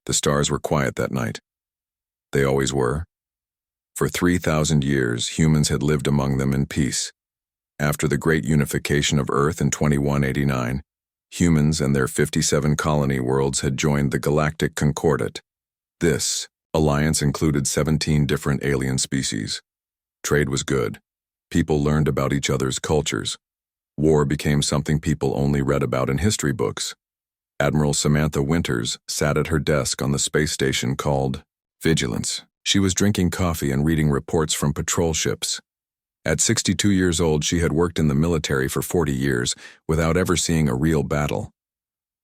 The stars were quiet that night. They always were. For 3,000 years, humans had lived among them in peace. After the great unification of Earth in 2189, humans and their 57 colony worlds had joined the Galactic Concordat. This alliance included 17 different alien species. Trade was good. People learned about each other's cultures. War became something people only read about in history books. Admiral Samantha Winters sat at her desk on the space station called Vigilance. She was drinking coffee and reading reports from patrol ships. At 62 years old, she had worked in the military for 40 years without ever seeing a real battle.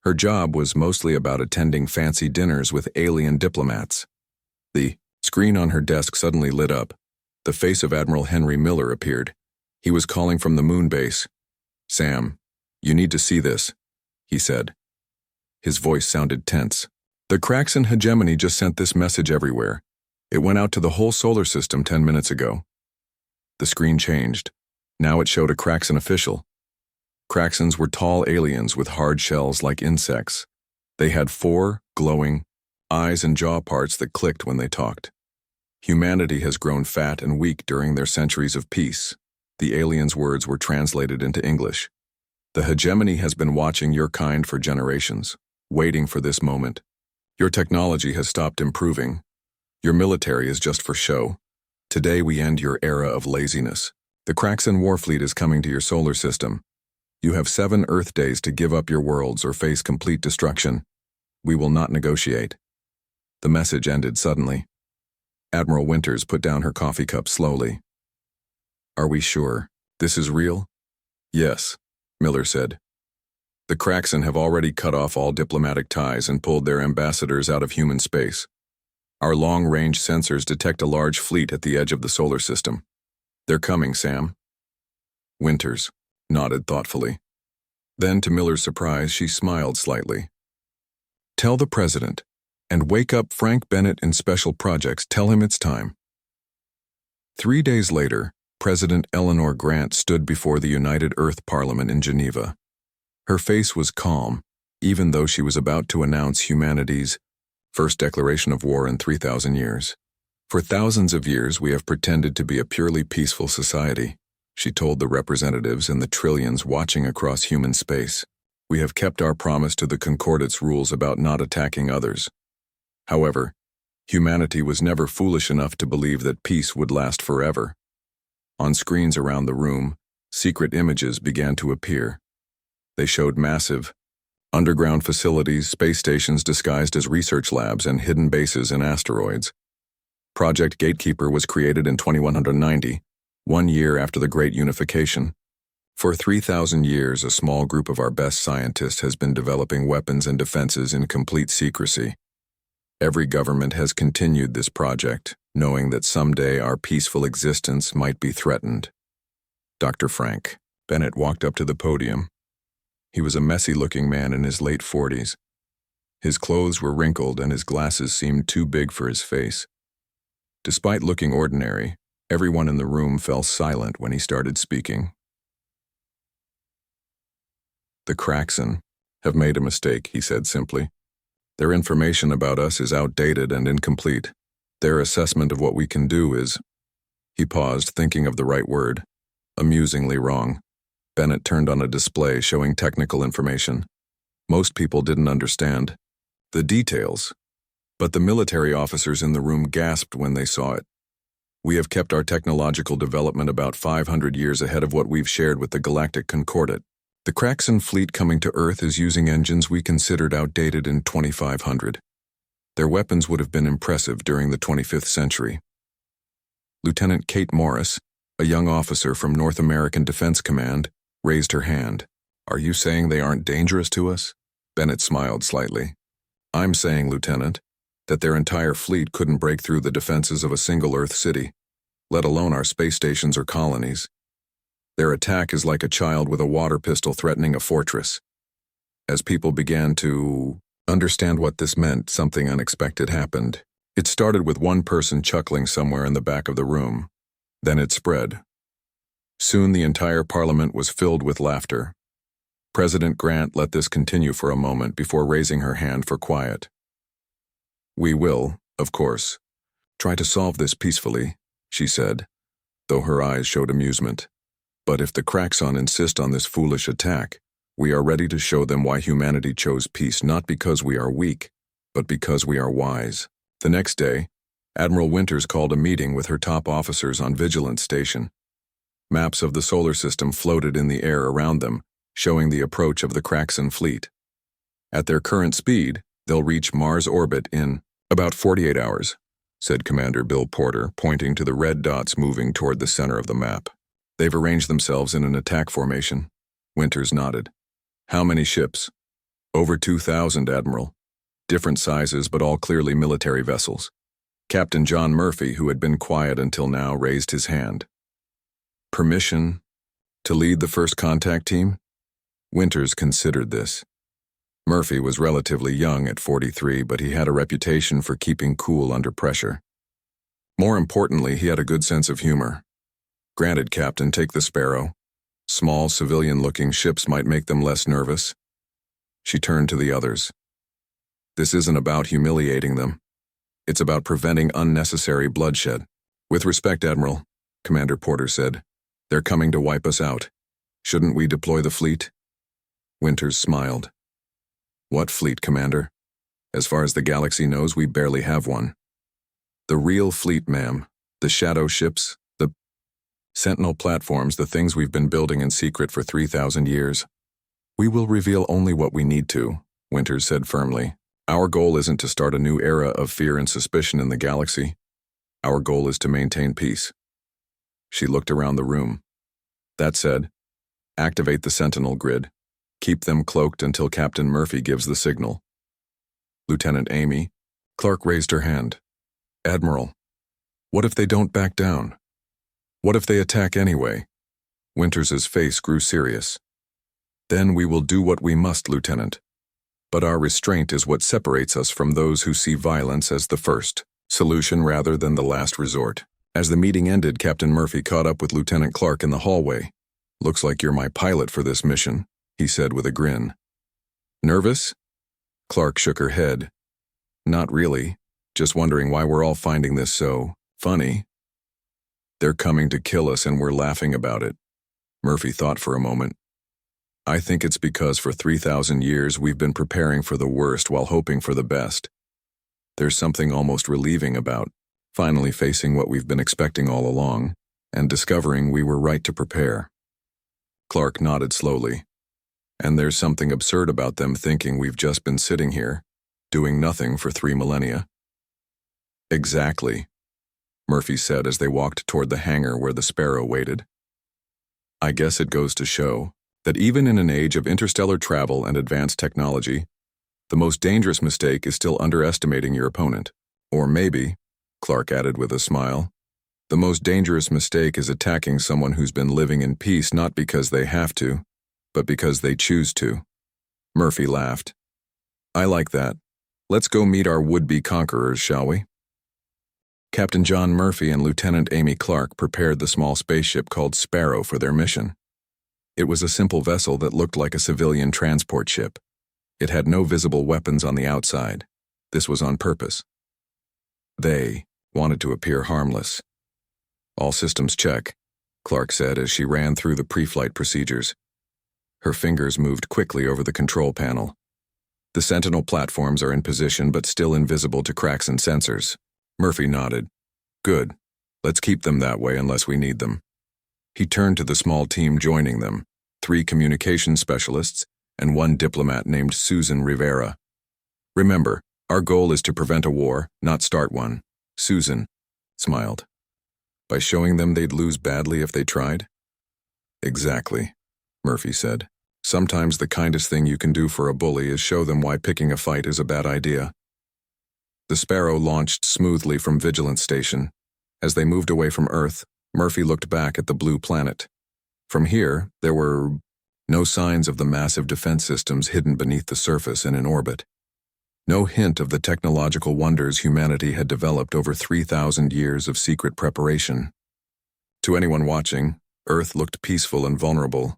Her job was mostly about attending fancy dinners with alien diplomats. The screen on her desk suddenly lit up. The face of Admiral Henry Miller appeared. He was calling from the moon base. "Sam, you need to see this," he said. His voice sounded tense. "The Kraxan hegemony just sent this message everywhere. It went out to the whole solar system 10 minutes ago." The screen changed. Now it showed a Kraxan official. Kraxans were tall aliens with hard shells like insects. They had 4 glowing eyes and jaw parts that clicked when they talked. "Humanity has grown fat and weak during their centuries of peace." The aliens' words were translated into English. "The hegemony has been watching your kind for generations, waiting for this moment. Your technology has stopped improving. Your military is just for show. Today we end your era of laziness. The Kraxan Warfleet is coming to your solar system. You have 7 Earth days to give up your worlds or face complete destruction. We will not negotiate." The message ended suddenly. Admiral Winters put down her coffee cup slowly. "Are we sure this is real?" "Yes," Miller said. "The Kraxan have already cut off all diplomatic ties and pulled their ambassadors out of human space. Our long-range sensors detect a large fleet at the edge of the solar system. They're coming, Sam." Winters nodded thoughtfully. Then, to Miller's surprise, she smiled slightly. "Tell the president, and wake up Frank Bennett in special projects. Tell him it's time." 3 days later, President Eleanor Grant stood before the United Earth Parliament in Geneva. Her face was calm, even though she was about to announce humanity's first declaration of war in 3,000 years. "For thousands of years we have pretended to be a purely peaceful society," she told the representatives and the trillions watching across human space. "We have kept our promise to the Concordat's rules about not attacking others. However, humanity was never foolish enough to believe that peace would last forever." On screens around the room, secret images began to appear. They showed massive, underground facilities, space stations disguised as research labs, and hidden bases in asteroids. Project Gatekeeper was created in 2190, 1 year after the Great Unification. For 3,000 years, a small group of our best scientists has been developing weapons and defenses in complete secrecy. Every government has continued this project, knowing that someday our peaceful existence might be threatened. Dr. Frank Bennett walked up to the podium. He was a messy-looking man in his late 40s. His clothes were wrinkled and his glasses seemed too big for his face. Despite looking ordinary, everyone in the room fell silent when he started speaking. "The Kraxan have made a mistake," he said simply. "Their information about us is outdated and incomplete. Their assessment of what we can do is—" He paused, thinking of the right word. "Amusingly wrong." Bennett turned on a display showing technical information. Most people didn't understand the details, but the military officers in the room gasped when they saw it. "We have kept our technological development about 500 years ahead of what we've shared with the Galactic Concordat. The Kraxan fleet coming to Earth is using engines we considered outdated in 2500. Their weapons would have been impressive during the 25th century." Lieutenant Kate Morris, a young officer from North American Defense Command, raised her hand. "Are you saying they aren't dangerous to us?" Bennett smiled slightly. "I'm saying, Lieutenant, that their entire fleet couldn't break through the defenses of a single Earth city, let alone our space stations or colonies. Their attack is like a child with a water pistol threatening a fortress." As people began to understand what this meant, something unexpected happened. It started with one person chuckling somewhere in the back of the room. Then it spread. Soon the entire Parliament was filled with laughter. President Grant let this continue for a moment before raising her hand for quiet. We will, of course, try to solve this peacefully, she said, though her eyes showed amusement. But if the Kraxon insist on this foolish attack, we are ready to show them why humanity chose peace not because we are weak, but because we are wise. The next day, Admiral Winters called a meeting with her top officers on Vigilance Station. Maps of the solar system floated in the air around them, showing the approach of the Kraxon fleet. At their current speed, they'll reach Mars orbit in about 48 hours, said Commander Bill Porter, pointing to the red dots moving toward the center of the map. They've arranged themselves in an attack formation. Winters nodded. How many ships? Over 2,000, Admiral. Different sizes, but all clearly military vessels. Captain John Murphy, who had been quiet until now, raised his hand. Permission to lead the first contact team? Winters considered this. Murphy was relatively young at 43, but he had a reputation for keeping cool under pressure. More importantly, he had a good sense of humor. Granted, Captain, take the Sparrow. Small, civilian-looking ships might make them less nervous. She turned to the others. This isn't about humiliating them. It's about preventing unnecessary bloodshed. With respect, Admiral, Commander Porter said, they're coming to wipe us out. Shouldn't we deploy the fleet? Winters smiled. What fleet, Commander? As far as the galaxy knows, we barely have one. The real fleet, ma'am. The shadow ships, the Sentinel platforms, the things we've been building in secret for 3,000 years. We will reveal only what we need to, Winters said firmly. Our goal isn't to start a new era of fear and suspicion in the galaxy. Our goal is to maintain peace. She looked around the room. That said, activate the Sentinel grid. Keep them cloaked until Captain Murphy gives the signal. Lieutenant Amy, Clark raised her hand. Admiral, what if they don't back down? What if they attack anyway? Winters's face grew serious. Then we will do what we must, Lieutenant. But our restraint is what separates us from those who see violence as the first solution rather than the last resort. As the meeting ended, Captain Murphy caught up with Lieutenant Clark in the hallway. Looks like you're my pilot for this mission, he said with a grin. Nervous? Clark shook her head. Not really. Just wondering why we're all finding this so funny. They're coming to kill us and we're laughing about it. Murphy thought for a moment. I think it's because for 3,000 years we've been preparing for the worst while hoping for the best. There's something almost relieving about finally facing what we've been expecting all along and discovering we were right to prepare. Clark nodded slowly. And there's something absurd about them thinking we've just been sitting here, doing nothing for 3 millennia. Exactly, Murphy said as they walked toward the hangar where the Sparrow waited. I guess it goes to show that even in an age of interstellar travel and advanced technology, the most dangerous mistake is still underestimating your opponent. Or maybe, Clark added with a smile, the most dangerous mistake is attacking someone who's been living in peace not because they have to, but because they choose to. Murphy laughed. I like that. Let's go meet our would-be conquerors, shall we? Captain John Murphy and Lieutenant Amy Clark prepared the small spaceship called Sparrow for their mission. It was a simple vessel that looked like a civilian transport ship. It had no visible weapons on the outside. This was on purpose. They wanted to appear harmless. All systems check, Clark said as she ran through the pre-flight procedures. Her fingers moved quickly over the control panel. The Sentinel platforms are in position but still invisible to Kraxon sensors. Murphy nodded. Good. Let's keep them that way unless we need them. He turned to the small team joining them, 3 communication specialists and 1 diplomat named Susan Rivera. Remember, our goal is to prevent a war, not start one. Susan smiled. By showing them they'd lose badly if they tried? Exactly, Murphy said. Sometimes the kindest thing you can do for a bully is show them why picking a fight is a bad idea. The Sparrow launched smoothly from Vigilance Station. As they moved away from Earth, Murphy looked back at the blue planet. From here, there were no signs of the massive defense systems hidden beneath the surface and in orbit. No hint of the technological wonders humanity had developed over 3,000 years of secret preparation. To anyone watching, Earth looked peaceful and vulnerable.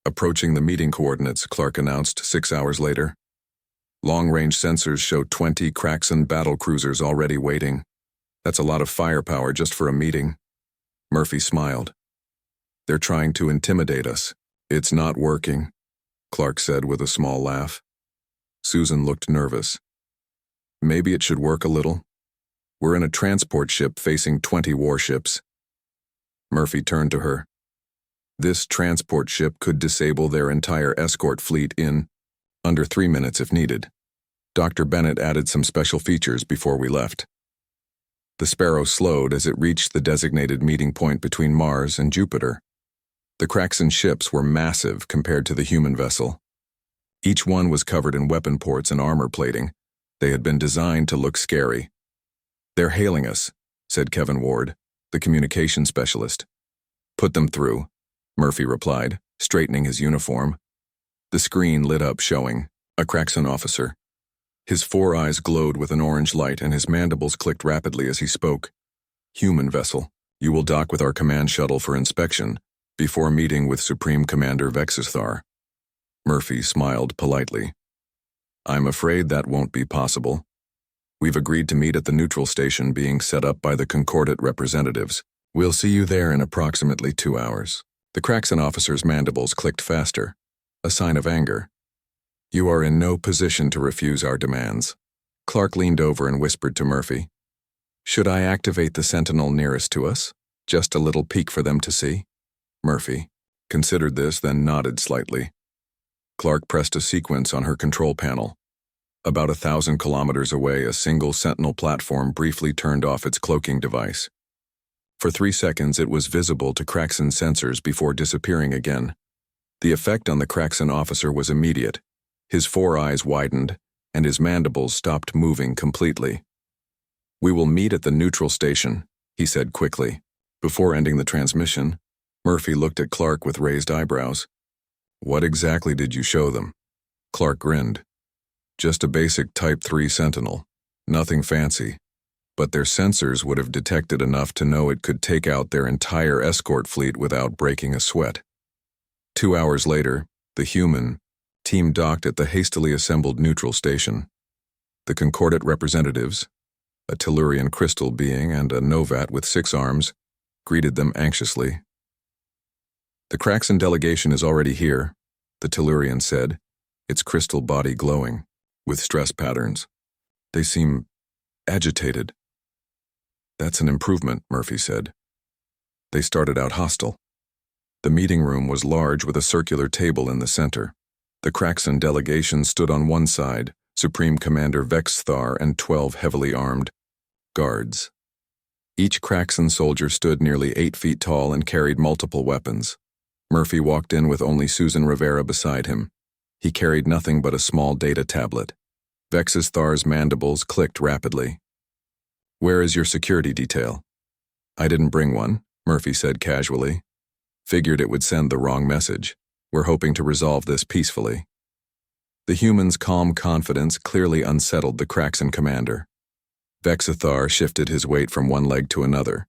Approaching the meeting coordinates, Clark announced 6 hours later. Long-range sensors show 20 Kraxan battlecruisers already waiting. That's a lot of firepower just for a meeting. Murphy smiled. They're trying to intimidate us. It's not working, Clark said with a small laugh. Susan looked nervous. Maybe it should work a little. We're in a transport ship facing 20 warships. Murphy turned to her. This transport ship could disable their entire escort fleet in under 3 minutes if needed. Dr. Bennett added some special features before we left. The Sparrow slowed as it reached the designated meeting point between Mars and Jupiter. The Kraxan ships were massive compared to the human vessel. Each one was covered in weapon ports and armor plating. They had been designed to look scary. They're hailing us, said Kevin Ward, the communication specialist. Put them through, Murphy replied, straightening his uniform. The screen lit up showing a Kraxan officer. His 4 eyes glowed with an orange light and his mandibles clicked rapidly as he spoke. Human vessel, you will dock with our command shuttle for inspection before meeting with Supreme Commander Vexithar. Murphy smiled politely. I'm afraid that won't be possible. We've agreed to meet at the neutral station being set up by the Concordat representatives. We'll see you there in approximately 2 hours. The Kraxan officer's mandibles clicked faster, a sign of anger. You are in no position to refuse our demands. Clark leaned over and whispered to Murphy. Should I activate the sentinel nearest to us? Just a little peek for them to see? Murphy considered this, then nodded slightly. Clark pressed a sequence on her control panel. About 1,000 kilometers away, a single sentinel platform briefly turned off its cloaking device. For 3 seconds, it was visible to Kraxan sensors before disappearing again. The effect on the Kraxan officer was immediate. His 4 eyes widened, and his mandibles stopped moving completely. We will meet at the neutral station, he said quickly. Before ending the transmission, Murphy looked at Clark with raised eyebrows. What exactly did you show them? Clark grinned. Just a basic Type 3 Sentinel. Nothing fancy. But their sensors would have detected enough to know it could take out their entire escort fleet without breaking a sweat. 2 hours later, the human team docked at the hastily assembled neutral station. The Concordat representatives, a Tellurian crystal being and a Novat with 6 arms, greeted them anxiously. The Kraxan delegation is already here, the Tellurian said, its crystal body glowing, with stress patterns. They seem agitated. That's an improvement, Murphy said. They started out hostile. The meeting room was large with a circular table in the center. The Kraxan delegation stood on one side, Supreme Commander Vexithar and 12 heavily armed guards. Each Kraxan soldier stood nearly 8 feet tall and carried multiple weapons. Murphy walked in with only Susan Rivera beside him. He carried nothing but a small data tablet. Vexithar's mandibles clicked rapidly. Where is your security detail? I didn't bring one, Murphy said casually. Figured it would send the wrong message. We're hoping to resolve this peacefully. The human's calm confidence clearly unsettled the Kraxan commander. Vexithar shifted his weight from one leg to another,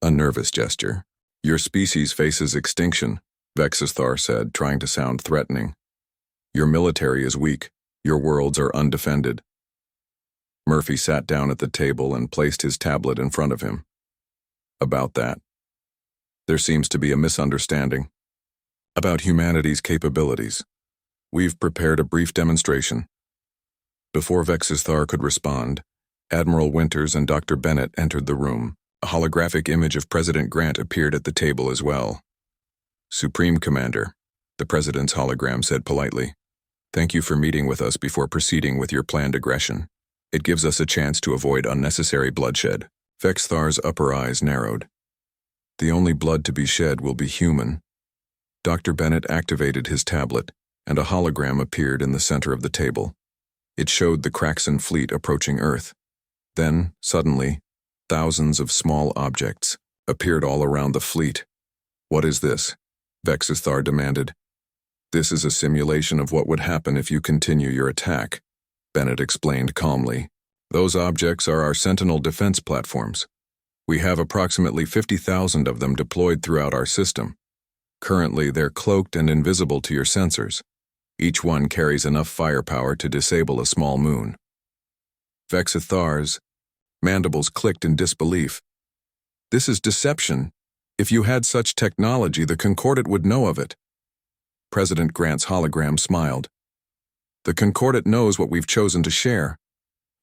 a nervous gesture. Your species faces extinction, Vexithar said, trying to sound threatening. Your military is weak. Your worlds are undefended. Murphy sat down at the table and placed his tablet in front of him. About that. There seems to be a misunderstanding. About humanity's capabilities. We've prepared a brief demonstration. Before Vexithar could respond, Admiral Winters and Dr. Bennett entered the room. A holographic image of President Grant appeared at the table as well. Supreme Commander, the President's hologram said politely. Thank you for meeting with us before proceeding with your planned aggression. It gives us a chance to avoid unnecessary bloodshed. Vexithar's upper eyes narrowed. The only blood to be shed will be human. Dr. Bennett activated his tablet, and a hologram appeared in the center of the table. It showed the Kraxan fleet approaching Earth. Then, suddenly, thousands of small objects appeared all around the fleet. What is this? Vexithar demanded. This is a simulation of what would happen if you continue your attack, Bennett explained calmly. Those objects are our Sentinel defense platforms. We have approximately 50,000 of them deployed throughout our system. Currently, they're cloaked and invisible to your sensors. Each one carries enough firepower to disable a small moon. Vexithar's mandibles clicked in disbelief. This is deception. If you had such technology, the Concordat would know of it. President Grant's hologram smiled. The Concordat knows what we've chosen to share.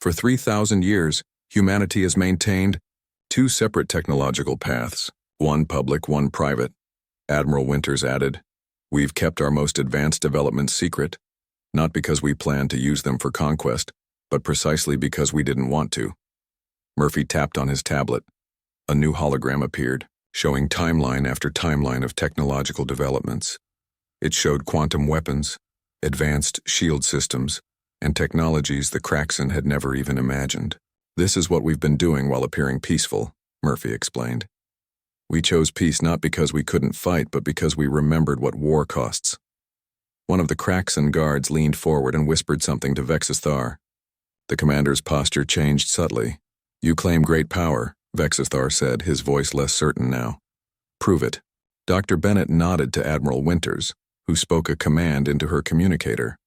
For 3,000 years, humanity has maintained two separate technological paths, one public, one private. Admiral Winters added, "We've kept our most advanced developments secret, not because we planned to use them for conquest, but precisely because we didn't want to." Murphy tapped on his tablet. A new hologram appeared, showing timeline after timeline of technological developments. It showed quantum weapons, advanced shield systems, and technologies the Kraxan had never even imagined. "This is what we've been doing while appearing peaceful," Murphy explained. "We chose peace not because we couldn't fight, but because we remembered what war costs." One of the Kraxan guards leaned forward and whispered something to Vexithar. The commander's posture changed subtly. "You claim great power," Vexithar said, his voice less certain now. "Prove it." Dr. Bennett nodded to Admiral Winters, who spoke a command into her communicator.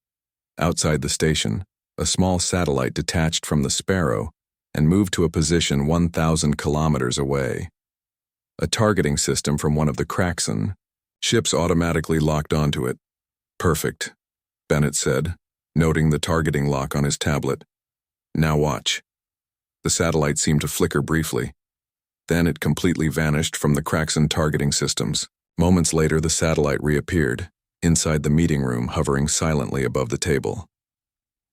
Outside the station, a small satellite detached from the Sparrow and moved to a position 1,000 kilometers away. A targeting system from one of the Kraxan ships automatically locked onto it. "Perfect," Bennett said, noting the targeting lock on his tablet. "Now watch." The satellite seemed to flicker briefly. Then it completely vanished from the Kraxan targeting systems. Moments later, the satellite reappeared, inside the meeting room, hovering silently above the table.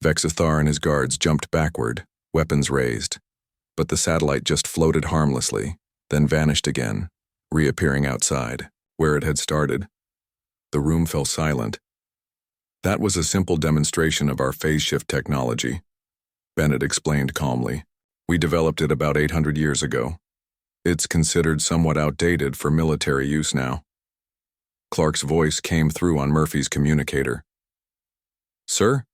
Vexithar and his guards jumped backward, weapons raised. But the satellite just floated harmlessly, then vanished again, reappearing outside, where it had started. The room fell silent. "That was a simple demonstration of our phase shift technology," Bennett explained calmly. "We developed it about 800 years ago. It's considered somewhat outdated for military use now." Clark's voice came through on Murphy's communicator. "Sir?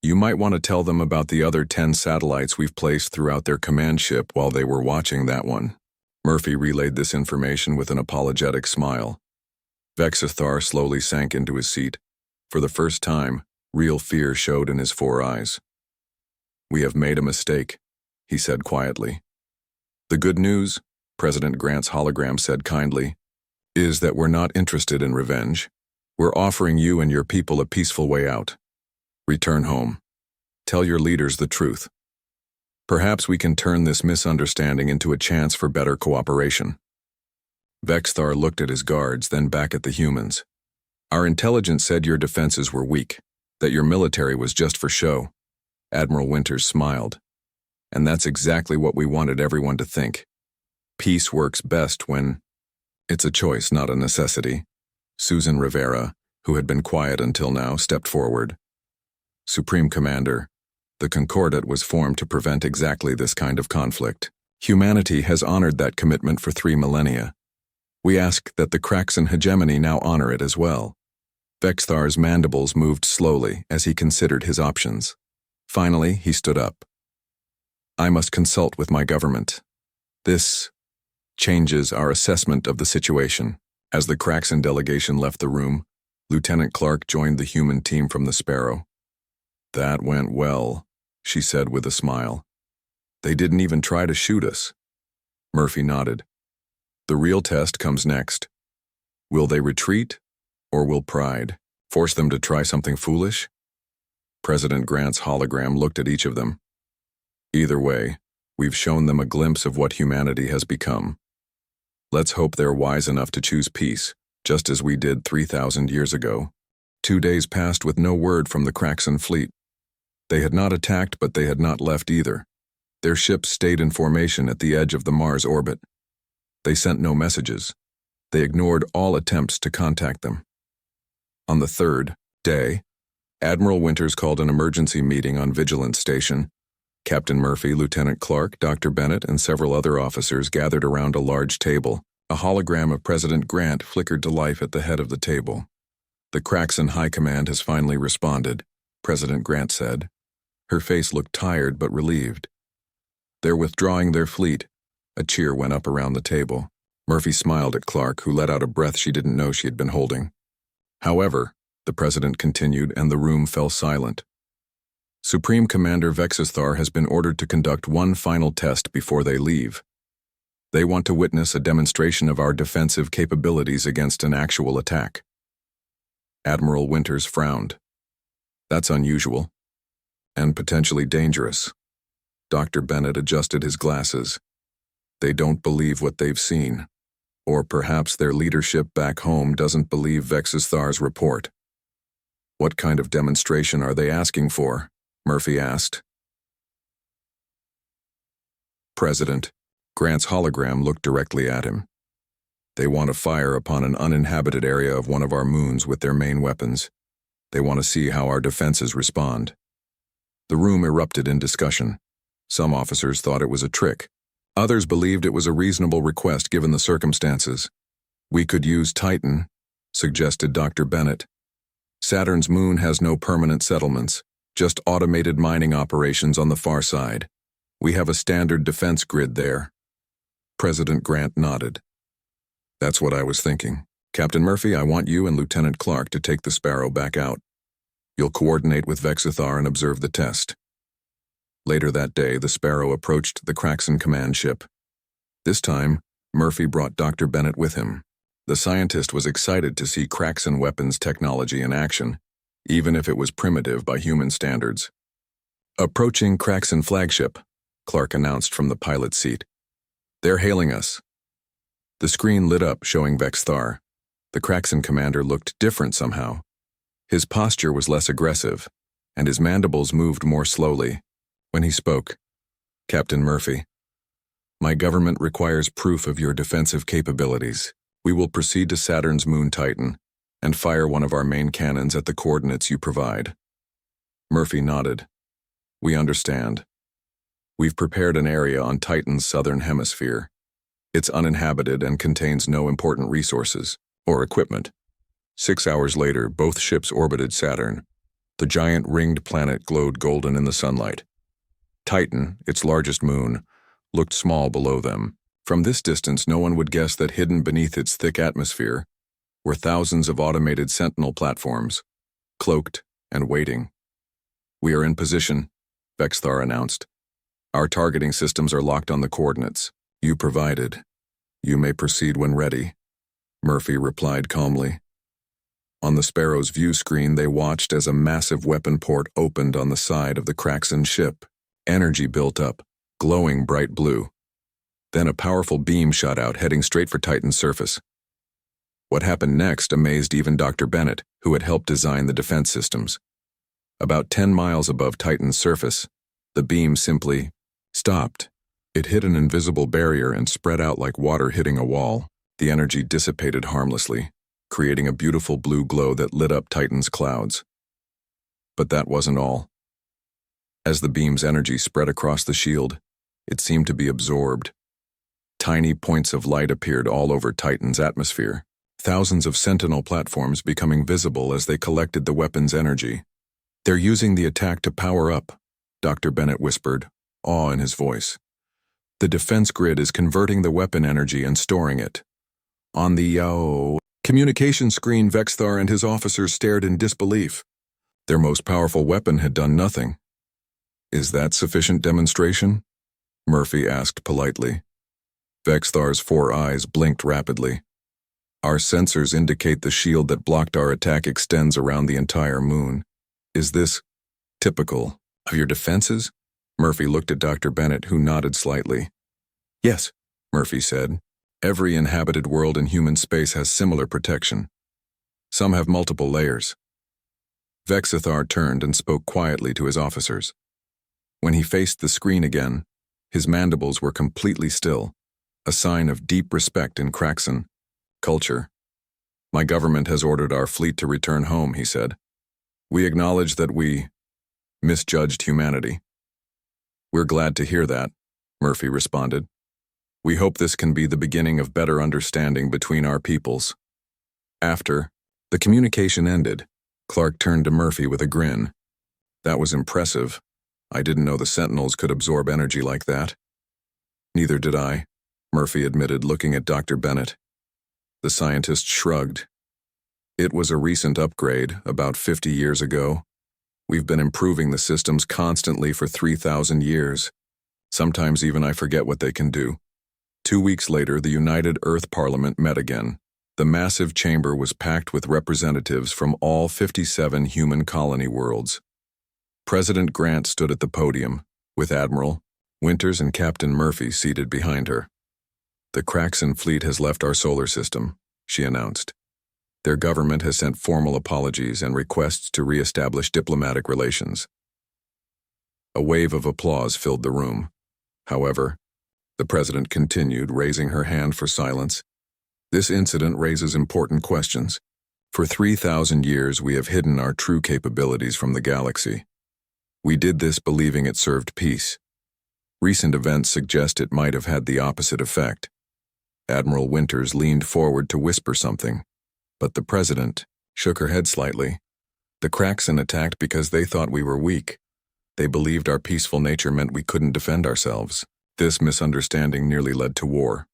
You might want to tell them about the other 10 satellites we've placed throughout their command ship while they were watching that one." Murphy relayed this information with an apologetic smile. Vexithar slowly sank into his seat. For the first time, real fear showed in his 4 eyes. "We have made a mistake," he said quietly. "The good news," President Grant's hologram said kindly, "is that we're not interested in revenge. We're offering you and your people a peaceful way out. Return home. Tell your leaders the truth. Perhaps we can turn this misunderstanding into a chance for better cooperation." Vexthar looked at his guards, then back at the humans. "Our intelligence said your defenses were weak, that your military was just for show." Admiral Winters smiled. "And that's exactly what we wanted everyone to think. Peace works best when it's a choice, not a necessity." Susan Rivera, who had been quiet until now, stepped forward. "Supreme Commander, the Concordat was formed to prevent exactly this kind of conflict. Humanity has honored that commitment for 3 millennia. We ask that the Kraxan hegemony now honor it as well." Vexthar's mandibles moved slowly as he considered his options. Finally, he stood up. "I must consult with my government. This changes our assessment of the situation." As the Kraxan delegation left the room, Lieutenant Clark joined the human team from the Sparrow. "That went well," she said with a smile. "They didn't even try to shoot us." Murphy nodded. "The real test comes next. Will they retreat, or will pride force them to try something foolish?" President Grant's hologram looked at each of them. "Either way, we've shown them a glimpse of what humanity has become. Let's hope they're wise enough to choose peace, just as we did 3,000 years ago." 2 days passed with no word from the Kraxan fleet. They had not attacked, but they had not left either. Their ships stayed in formation at the edge of the Mars orbit. They sent no messages. They ignored all attempts to contact them. On the 3rd day, Admiral Winters called an emergency meeting on Vigilance Station. Captain Murphy, Lieutenant Clark, Dr. Bennett, and several other officers gathered around a large table. A hologram of President Grant flickered to life at the head of the table. "The Kraxan High Command has finally responded," President Grant said. Her face looked tired but relieved. "They're withdrawing their fleet." A cheer went up around the table. Murphy smiled at Clark, who let out a breath she didn't know she had been holding. "However," the president continued, and the room fell silent. Supreme Commander Vexithar has been ordered to conduct one final test before they leave. They want to witness a demonstration of our defensive capabilities against an actual attack. Admiral Winters frowned. That's unusual. And potentially dangerous. Dr. Bennett adjusted his glasses. They don't believe what they've seen. Or perhaps their leadership back home doesn't believe Vexithar's report. What kind of demonstration are they asking for? Murphy asked. President, Grant's hologram looked directly at him. They want to fire upon an uninhabited area of one of our moons with their main weapons. They want to see how our defenses respond. The room erupted in discussion. Some officers thought it was a trick. Others believed it was a reasonable request given the circumstances. We could use Titan, suggested Dr. Bennett. Saturn's moon has no permanent settlements, just automated mining operations on the far side. We have a standard defense grid there. President Grant nodded. That's what I was thinking. Captain Murphy, I want you and Lieutenant Clark to take the Sparrow back out. You'll coordinate with Vexithar and observe the test. Later that day, the Sparrow approached the Kraxon command ship. This time, Murphy brought Dr. Bennett with him. The scientist was excited to see Kraxon weapons technology in action, even if it was primitive by human standards. Approaching Kraxon flagship, Clark announced from the pilot's seat. They're hailing us. The screen lit up, showing Vexithar. The Kraxon commander looked different somehow. His posture was less aggressive, and his mandibles moved more slowly. When he spoke, Captain Murphy, my government requires proof of your defensive capabilities. We will proceed to Saturn's moon Titan and fire one of our main cannons at the coordinates you provide. Murphy nodded. We understand. We've prepared an area on Titan's southern hemisphere. It's uninhabited and contains no important resources or equipment. 6 hours later, both ships orbited Saturn. The giant ringed planet glowed golden in the sunlight. Titan, its largest moon, looked small below them. From this distance, no one would guess that hidden beneath its thick atmosphere were thousands of automated sentinel platforms, cloaked and waiting. We are in position, Vexithar announced. Our targeting systems are locked on the coordinates you provided. You may proceed when ready, Murphy replied calmly. On the Sparrow's view screen, they watched as a massive weapon port opened on the side of the Kraxon ship. Energy built up, glowing bright blue. Then a powerful beam shot out, heading straight for Titan's surface. What happened next amazed even Dr. Bennett, who had helped design the defense systems. About 10 miles above Titan's surface, the beam simply stopped. It hit an invisible barrier and spread out like water hitting a wall. The energy dissipated harmlessly, creating a beautiful blue glow that lit up Titan's clouds. But that wasn't all. As the beam's energy spread across the shield, it seemed to be absorbed. Tiny points of light appeared all over Titan's atmosphere, thousands of sentinel platforms becoming visible as they collected the weapon's energy. They're using the attack to power up, Dr. Bennett whispered, awe in his voice. The defense grid is converting the weapon energy and storing it. On the communication screen, Vexithar and his officers stared in disbelief. Their most powerful weapon had done nothing. Is that sufficient demonstration? Murphy asked politely. Vexithar's 4 eyes blinked rapidly. Our sensors indicate the shield that blocked our attack extends around the entire moon. Is this typical of your defenses? Murphy looked at Dr. Bennett, who nodded slightly. Yes, Murphy said. Every inhabited world in human space has similar protection. Some have multiple layers. Vexithar turned and spoke quietly to his officers. When he faced the screen again, his mandibles were completely still, a sign of deep respect in Kraxon culture. My government has ordered our fleet to return home, he said. We acknowledge that we misjudged humanity. We're glad to hear that, Murphy responded. We hope this can be the beginning of better understanding between our peoples. After the communication ended, Clark turned to Murphy with a grin. That was impressive. I didn't know the Sentinels could absorb energy like that. Neither did I, Murphy admitted, looking at Dr. Bennett. The scientist shrugged. It was a recent upgrade, about 50 years ago. We've been improving the systems constantly for 3,000 years. Sometimes even I forget what they can do. 2 weeks later, the United Earth Parliament met again. The massive chamber was packed with representatives from all 57 human colony worlds. President Grant stood at the podium, with Admiral Winters and Captain Murphy seated behind her. "The Kraxan fleet has left our solar system," she announced. "Their government has sent formal apologies and requests to re-establish diplomatic relations." A wave of applause filled the room. However, the president continued, raising her hand for silence. "This incident raises important questions. For 3,000 years, we have hidden our true capabilities from the galaxy. We did this believing it served peace. Recent events suggest it might have had the opposite effect." Admiral Winters leaned forward to whisper something, but the president shook her head slightly. "The Kraxan attacked because they thought we were weak. They believed our peaceful nature meant we couldn't defend ourselves. This misunderstanding nearly led to war."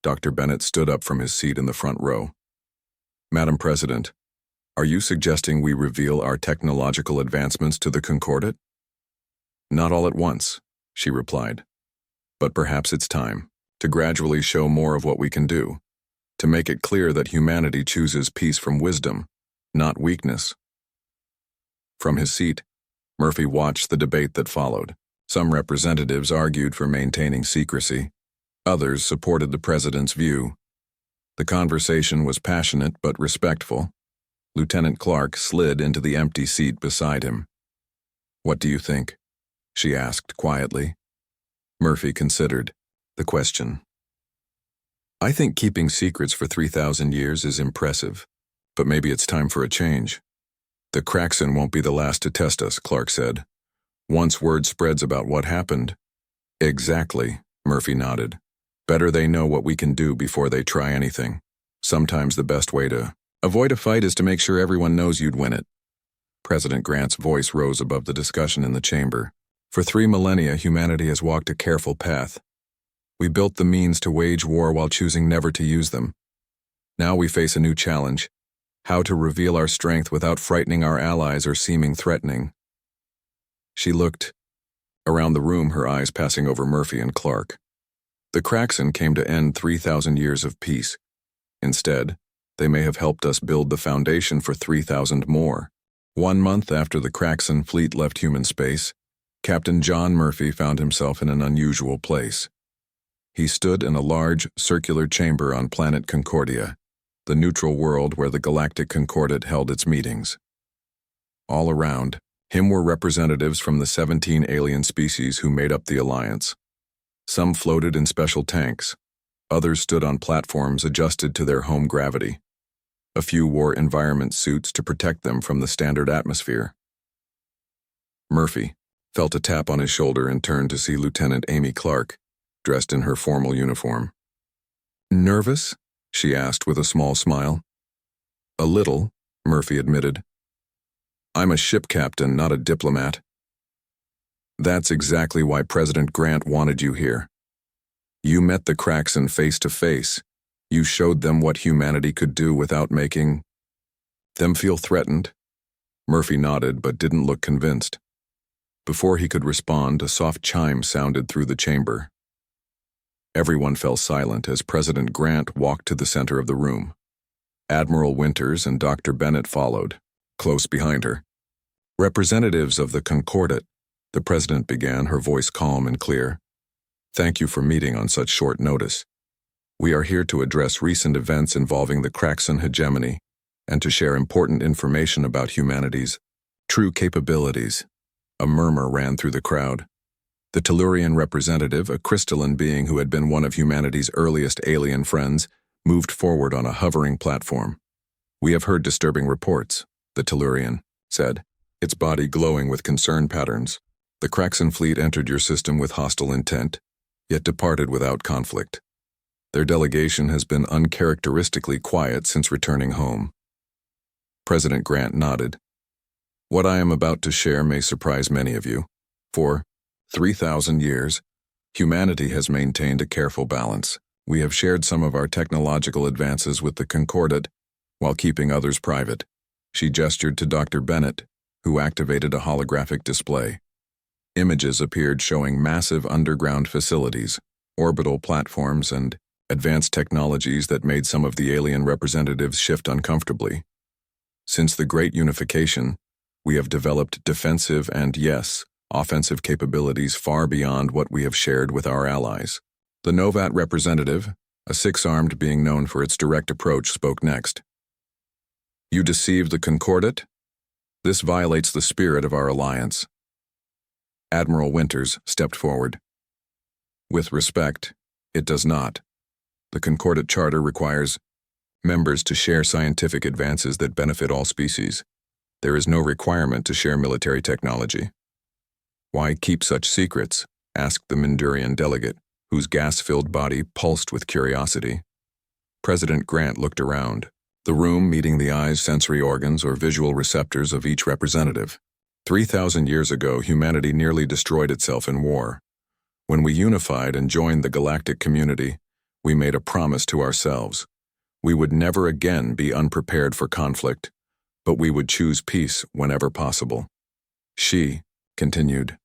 Dr. Bennett stood up from his seat in the front row. "Madam President, are you suggesting we reveal our technological advancements to the Concordat?" "Not all at once," she replied. "But perhaps it's time to gradually show more of what we can do, to make it clear that humanity chooses peace from wisdom, not weakness." From his seat, Murphy watched the debate that followed. Some representatives argued for maintaining secrecy. Others supported the president's view. The conversation was passionate but respectful. Lieutenant Clark slid into the empty seat beside him. "What do you think?" she asked quietly. Murphy considered the question. "I think keeping secrets for 3,000 years is impressive, but maybe it's time for a change." "The Kraxan won't be the last to test us," Clark said. "Once word spreads about what happened." "Exactly," Murphy nodded. "Better they know what we can do before they try anything. Sometimes the best way to avoid a fight is to make sure everyone knows you'd win it." President Grant's voice rose above the discussion in the chamber. "For 3 millennia, humanity has walked a careful path. We built the means to wage war while choosing never to use them. Now we face a new challenge: how to reveal our strength without frightening our allies or seeming threatening." She looked around the room, her eyes passing over Murphy and Clark. "The Kraxan came to end 3,000 years of peace. Instead, they may have helped us build the foundation for 3,000 more." 1 month after the Kraxan fleet left human space, Captain John Murphy found himself in an unusual place. He stood in a large, circular chamber on planet Concordia, the neutral world where the Galactic Concordat held its meetings. All around him were representatives from the 17 alien species who made up the Alliance. Some floated in special tanks. Others stood on platforms adjusted to their home gravity. A few wore environment suits to protect them from the standard atmosphere. Murphy felt a tap on his shoulder and turned to see Lieutenant Amy Clark, dressed in her formal uniform. "Nervous?" she asked with a small smile. "A little," Murphy admitted. "I'm a ship captain, not a diplomat." "That's exactly why President Grant wanted you here. You met the Kraxan face to face. You showed them what humanity could do without making them feel threatened." Murphy nodded but didn't look convinced. Before he could respond, a soft chime sounded through the chamber. Everyone fell silent as President Grant walked to the center of the room. Admiral Winters and Dr. Bennett followed, close behind her. "Representatives of the Concordat," the president began, her voice calm and clear. "Thank you for meeting on such short notice. We are here to address recent events involving the Kraxan hegemony and to share important information about humanity's true capabilities." A murmur ran through the crowd. The Tellurian representative, a crystalline being who had been one of humanity's earliest alien friends, moved forward on a hovering platform. "We have heard disturbing reports," the Tellurian said, its body glowing with concern patterns. "The Kraxan fleet entered your system with hostile intent, yet departed without conflict. Their delegation has been uncharacteristically quiet since returning home." President Grant nodded. "What I am about to share may surprise many of you. For 3,000 years, humanity has maintained a careful balance. We have shared some of our technological advances with the Concordat, while keeping others private. She gestured to Dr. Bennett, who activated a holographic display. Images appeared showing massive underground facilities, orbital platforms, and advanced technologies that made some of the alien representatives shift uncomfortably. Since the Great Unification, we have developed defensive and, yes, offensive capabilities far beyond what we have shared with our allies. The Novat representative, a six-armed being known for its direct approach, spoke next. You deceived the Concordat? This violates the spirit of our alliance. Admiral Winters stepped forward. With respect, it does not. The Concordat Charter requires members to share scientific advances that benefit all species. There is no requirement to share military technology. Why keep such secrets? Asked the Mindurian delegate, whose gas-filled body pulsed with curiosity. President Grant looked around, the room meeting the eye's sensory organs or visual receptors of each representative. 3,000 years ago, humanity nearly destroyed itself in war. When we unified and joined the galactic community, we made a promise to ourselves. We would never again be unprepared for conflict, but we would choose peace whenever possible. She continued,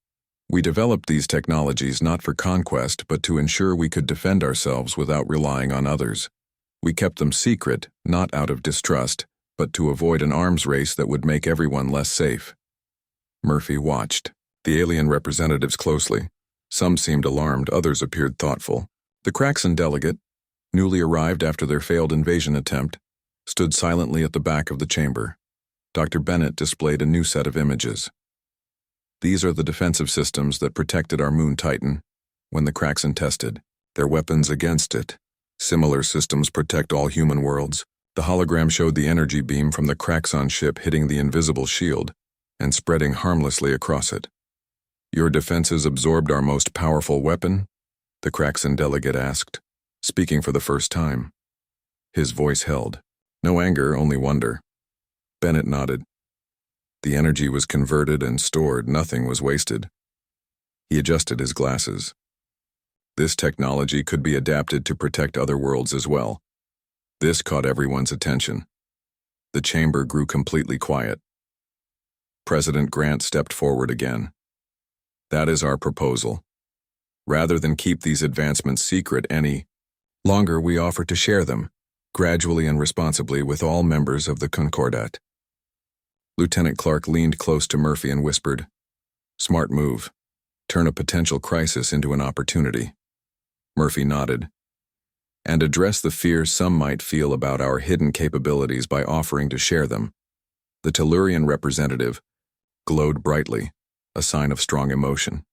we developed these technologies not for conquest, but to ensure we could defend ourselves without relying on others. We kept them secret, not out of distrust, but to avoid an arms race that would make everyone less safe. Murphy watched the alien representatives closely. Some seemed alarmed, others appeared thoughtful. The Craxan delegate, newly arrived after their failed invasion attempt, stood silently at the back of the chamber. Dr. Bennett displayed a new set of images. These are the defensive systems that protected our moon Titan when the Craxan tested their weapons against it. Similar systems protect all human worlds. The hologram showed the energy beam from the Craxan ship hitting the invisible shield and spreading harmlessly across it. Your defenses absorbed our most powerful weapon? The Craxan delegate asked, speaking for the first time. His voice held. No anger, only wonder. Bennett nodded. The energy was converted and stored, nothing was wasted. He adjusted his glasses. This technology could be adapted to protect other worlds as well. This caught everyone's attention. The chamber grew completely quiet. President Grant stepped forward again. That is our proposal. Rather than keep these advancements secret any longer, we offer to share them, gradually and responsibly, with all members of the Concordat. Lieutenant Clark leaned close to Murphy and whispered, Smart move. Turn a potential crisis into an opportunity. Murphy nodded. And address the fear some might feel about our hidden capabilities by offering to share them. The Tellurian representative glowed brightly, a sign of strong emotion.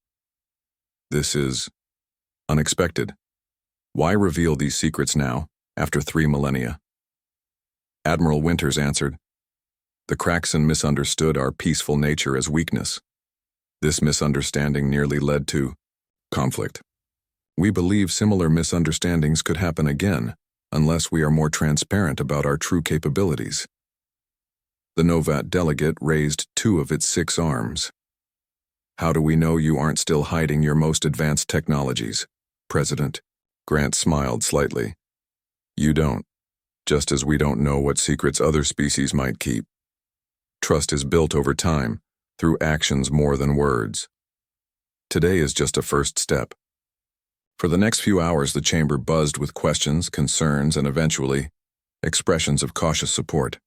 This is unexpected. Why reveal these secrets now, after 3 millennia? Admiral Winters answered, The Craxan misunderstood our peaceful nature as weakness. This misunderstanding nearly led to conflict. We believe similar misunderstandings could happen again, unless we are more transparent about our true capabilities. The Novat delegate raised 2 of its 6 arms. How do we know you aren't still hiding your most advanced technologies, President? Grant smiled slightly. You don't, just as we don't know what secrets other species might keep. Trust is built over time, through actions more than words. Today is just a first step. For the next few hours, the chamber buzzed with questions, concerns, and eventually, expressions of cautious support.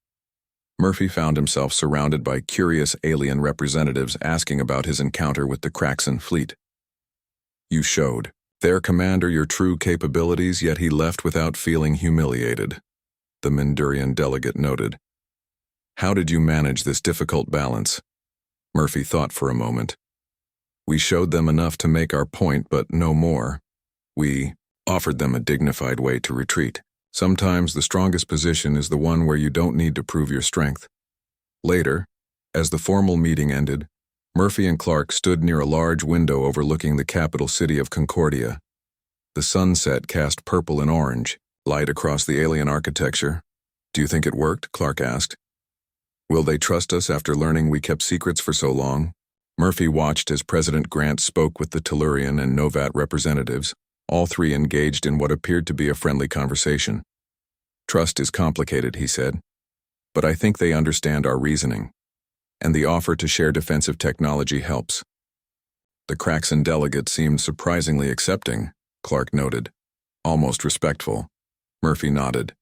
Murphy found himself surrounded by curious alien representatives asking about his encounter with the Craxan fleet. You showed their commander your true capabilities, yet he left without feeling humiliated, the Mindurian delegate noted. How did you manage this difficult balance? Murphy thought for a moment. We showed them enough to make our point, but no more. We offered them a dignified way to retreat. Sometimes the strongest position is the one where you don't need to prove your strength. Later, as the formal meeting ended, Murphy and Clark stood near a large window overlooking the capital city of Concordia. The sunset cast purple and orange light across the alien architecture. Do you think it worked? Clark asked. Will they trust us after learning we kept secrets for so long? Murphy watched as President Grant spoke with the Tellurian and Novat representatives. All 3 engaged in what appeared to be a friendly conversation. Trust is complicated, he said. but I think they understand our reasoning, and the offer to share defensive technology helps." The Craxan delegate seemed surprisingly accepting, Clark noted. Almost respectful. Murphy nodded.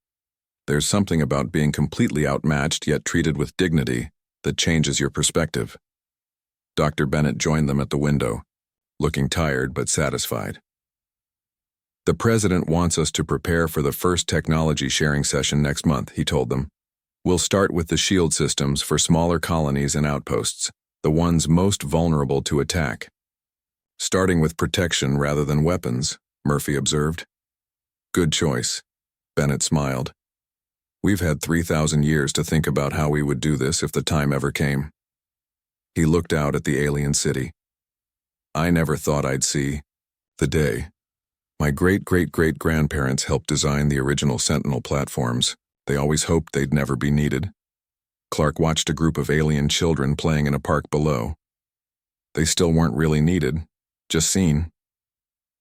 There's something about being completely outmatched yet treated with dignity that changes your perspective. Dr. Bennett joined them at the window, looking tired but satisfied. "The president wants us to prepare for the first technology sharing session next month," he told them. "We'll start with the shield systems for smaller colonies and outposts, the ones most vulnerable to attack." "Starting with protection rather than weapons," Murphy observed. "Good choice," Bennett smiled. "We've had 3,000 years to think about how we would do this if the time ever came." He looked out at the alien city. "I never thought I'd see the day. My great-great-great-grandparents helped design the original Sentinel platforms. They always hoped they'd never be needed." Clark watched a group of alien children playing in a park below. "They still weren't really needed, just seen."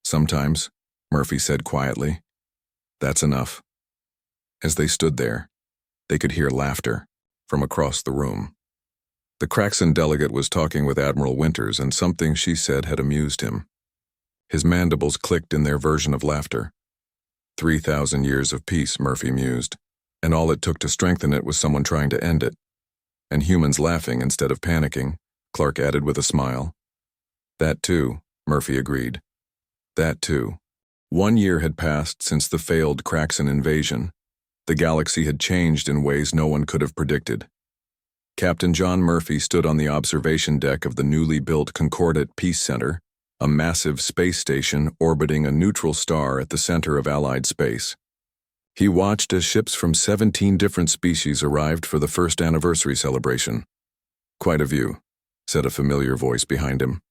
"Sometimes," Murphy said quietly. "That's enough." As they stood there, they could hear laughter from across the room. The Craxan delegate was talking with Admiral Winters, and something she said had amused him. His mandibles clicked in their version of laughter. 3,000 years of peace, Murphy mused, and all it took to strengthen it was someone trying to end it. And humans laughing instead of panicking, Clark added with a smile. "That too," Murphy agreed. "That too." 1 year had passed since the failed Craxan invasion. The galaxy had changed in ways no one could have predicted. Captain John Murphy stood on the observation deck of the newly built Concordat Peace Center, a massive space station orbiting a neutral star at the center of Allied space. He watched as ships from 17 different species arrived for the first anniversary celebration. "Quite a view," said a familiar voice behind him.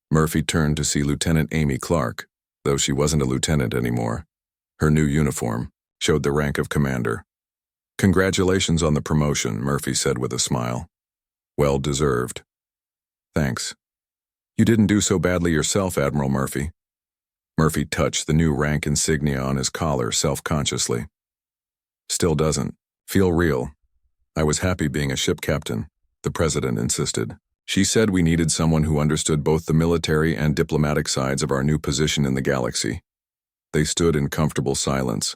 Murphy turned to see Lieutenant Amy Clark, though she wasn't a lieutenant anymore. Her new uniform showed the rank of commander. "Congratulations on the promotion," Murphy said with a smile. "Well deserved." "Thanks. You didn't do so badly yourself, Admiral Murphy." Murphy touched the new rank insignia on his collar self-consciously. "Still doesn't feel real. I was happy being a ship captain," the president insisted. "She said we needed someone who understood both the military and diplomatic sides of our new position in the galaxy." They stood in comfortable silence,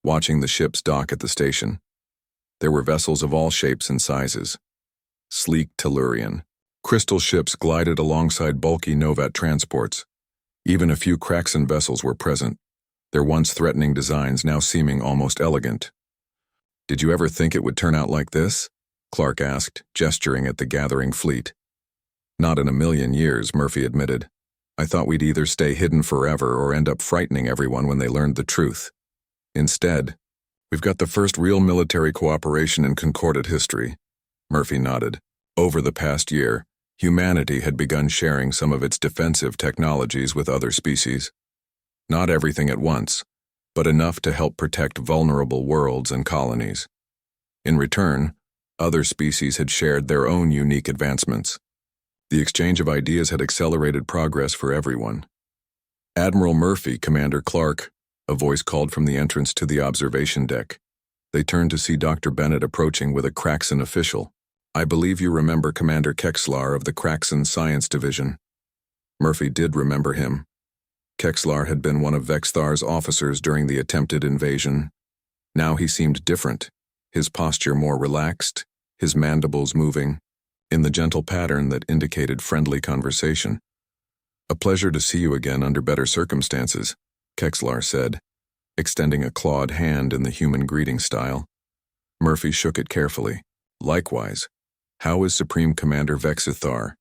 watching the ships dock at the station. There were vessels of all shapes and sizes. Sleek Tellurian, crystal ships glided alongside bulky Novat transports. Even a few Craxan vessels were present, their once threatening designs now seeming almost elegant. "Did you ever think it would turn out like this?" Clark asked, gesturing at the gathering fleet. "Not in a million years," Murphy admitted. "I thought we'd either stay hidden forever or end up frightening everyone when they learned the truth. Instead, we've got the first real military cooperation in Concordat history." Murphy nodded. Over the past year, humanity had begun sharing some of its defensive technologies with other species. Not everything at once, but enough to help protect vulnerable worlds and colonies. In return, other species had shared their own unique advancements. The exchange of ideas had accelerated progress for everyone. "Admiral Murphy, Commander Clark," a voice called from the entrance to the observation deck. They turned to see Dr. Bennett approaching with a Craxan official. "I believe you remember Commander Kexlar of the Craxan Science Division." Murphy did remember him. Kexlar had been one of Vexthar's officers during the attempted invasion. Now he seemed different, his posture more relaxed, his mandibles moving, in the gentle pattern that indicated friendly conversation. "A pleasure to see you again under better circumstances," Kexlar said, extending a clawed hand in the human greeting style. Murphy shook it carefully. "Likewise. How is Supreme Commander Vexithar?"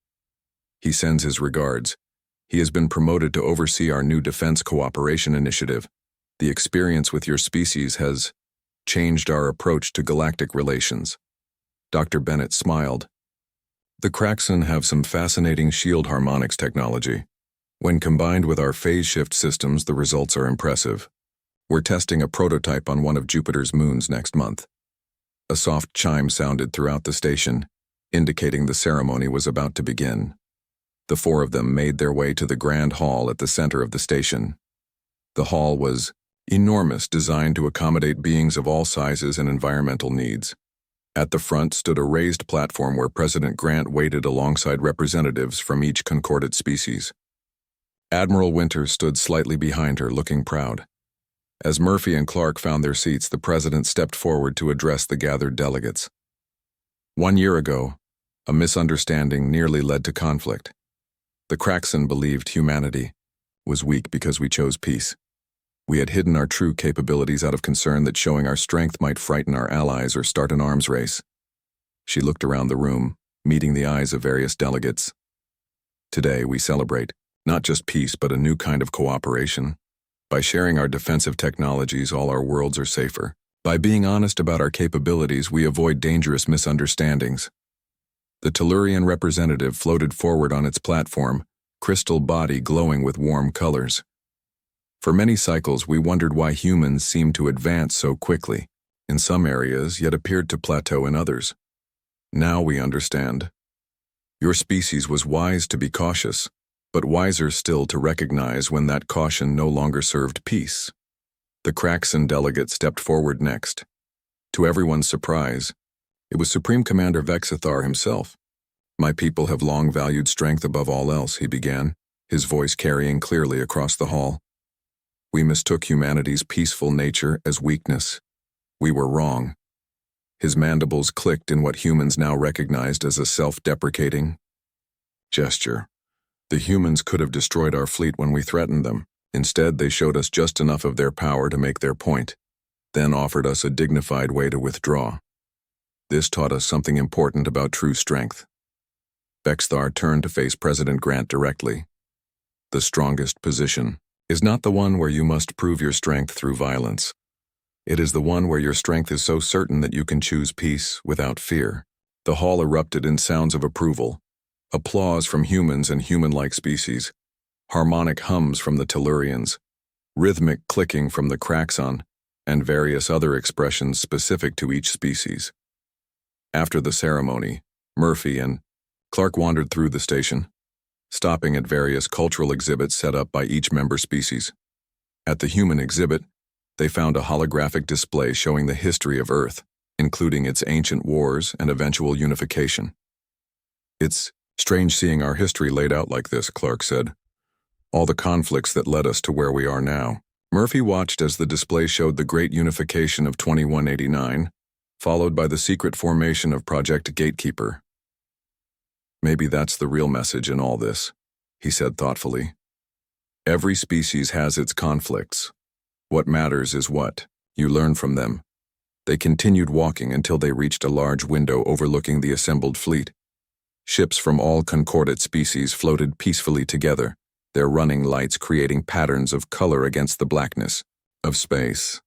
"He sends his regards. He has been promoted to oversee our new defense cooperation initiative. The experience with your species has changed our approach to galactic relations." Dr. Bennett smiled. "The Craxan have some fascinating shield harmonics technology. When combined with our phase shift systems, the results are impressive. We're testing a prototype on one of Jupiter's moons next month." A soft chime sounded throughout the station, indicating the ceremony was about to begin. The four of them made their way to the grand hall at the center of the station. The hall was enormous, designed to accommodate beings of all sizes and environmental needs. At the front stood a raised platform where President Grant waited alongside representatives from each concordate species. Admiral Winters stood slightly behind her, looking proud. As Murphy and Clark found their seats, the president stepped forward to address the gathered delegates. 1 year ago, a misunderstanding nearly led to conflict. The Kraxan believed humanity was weak because we chose peace. We had hidden our true capabilities out of concern that showing our strength might frighten our allies or start an arms race. She looked around the room, meeting the eyes of various delegates. Today, we celebrate not just peace, but a new kind of cooperation. By sharing our defensive technologies, all our worlds are safer. By being honest about our capabilities, we avoid dangerous misunderstandings. The Tellurian representative floated forward on its platform, crystal body glowing with warm colors. For many cycles, we wondered why humans seemed to advance so quickly, in some areas, yet appeared to plateau in others. Now we understand. Your species was wise to be cautious, but wiser still to recognize when that caution no longer served peace. The Kraxan delegate stepped forward next. To everyone's surprise, it was Supreme Commander Vexithar himself. "My people have long valued strength above all else," he began, his voice carrying clearly across the hall. "We mistook humanity's peaceful nature as weakness. We were wrong." His mandibles clicked in what humans now recognized as a self-deprecating gesture. The humans could have destroyed our fleet when we threatened them. Instead, they showed us just enough of their power to make their point, then offered us a dignified way to withdraw. This taught us something important about true strength. Vexthar turned to face President Grant directly. "The strongest position is not the one where you must prove your strength through violence. It is the one where your strength is so certain that you can choose peace without fear." The hall erupted in sounds of approval. Applause from humans and human-like species, harmonic hums from the Tellurians, rhythmic clicking from the Kraxan, and various other expressions specific to each species. After the ceremony, Murphy and Clark wandered through the station, stopping at various cultural exhibits set up by each member species. At the human exhibit, they found a holographic display showing the history of Earth, including its ancient wars and eventual unification. "It's strange seeing our history laid out like this," Clark said. "All the conflicts that led us to where we are now." Murphy watched as the display showed the Great Unification of 2189, followed by the secret formation of Project Gatekeeper. "Maybe that's the real message in all this," he said thoughtfully. "Every species has its conflicts. What matters is what you learn from them." They continued walking until they reached a large window overlooking the assembled fleet. Ships from all concordate species floated peacefully together, their running lights creating patterns of color against the blackness of space.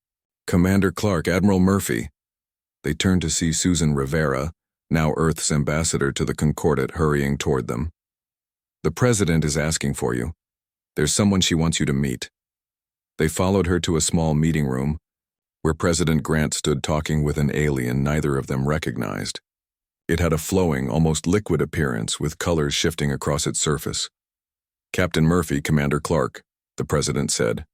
"Commander Clark, Admiral Murphy." They turned to see Susan Rivera, now Earth's ambassador to the Concordate, hurrying toward them. "The president is asking for you. There's someone she wants you to meet." They followed her to a small meeting room, where President Grant stood talking with an alien neither of them recognized. It had a flowing, almost liquid appearance with colors shifting across its surface. "Captain Murphy, Commander Clark," the president said.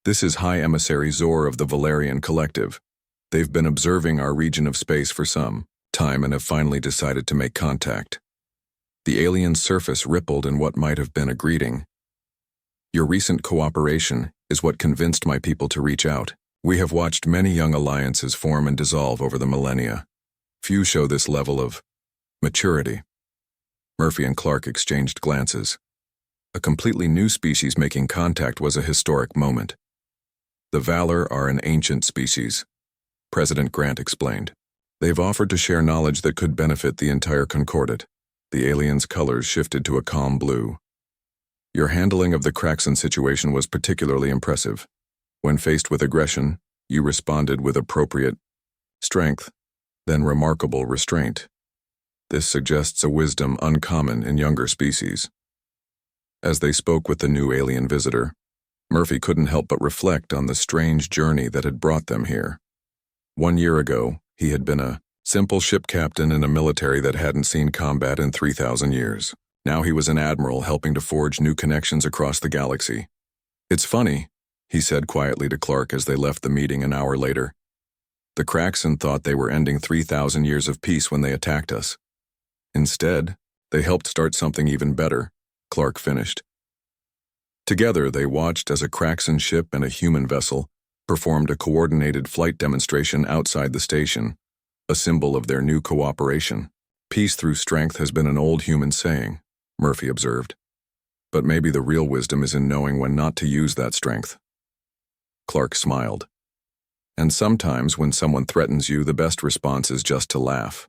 "This is High Emissary Zor of the Valerian Collective. They've been observing our region of space for some time and have finally decided to make contact." The alien's surface rippled in what might have been a greeting. "Your recent cooperation is what convinced my people to reach out. We have watched many young alliances form and dissolve over the millennia. Few show this level of maturity." Murphy and Clark exchanged glances. A completely new species making contact was a historic moment. "The Valor are an ancient species," President Grant explained. "They've offered to share knowledge that could benefit the entire Concordate." The alien's colors shifted to a calm blue. "Your handling of the Kraxan situation was particularly impressive. When faced with aggression, you responded with appropriate strength, then remarkable restraint. This suggests a wisdom uncommon in younger species." As they spoke with the new alien visitor, Murphy couldn't help but reflect on the strange journey that had brought them here. 1 year ago, he had been a simple ship captain in a military that hadn't seen combat in 3,000 years. Now he was an admiral helping to forge new connections across the galaxy. "It's funny," he said quietly to Clark as they left the meeting an hour later. The Craxon thought they were ending 3,000 years of peace when they attacked us. Instead, they helped start something even better, Clark finished. Together, they watched as a Craxon ship and a human vessel performed a coordinated flight demonstration outside the station, a symbol of their new cooperation. Peace through strength has been an old human saying, Murphy observed. But maybe the real wisdom is in knowing when not to use that strength. Clark smiled. And sometimes when someone threatens you, the best response is just to laugh.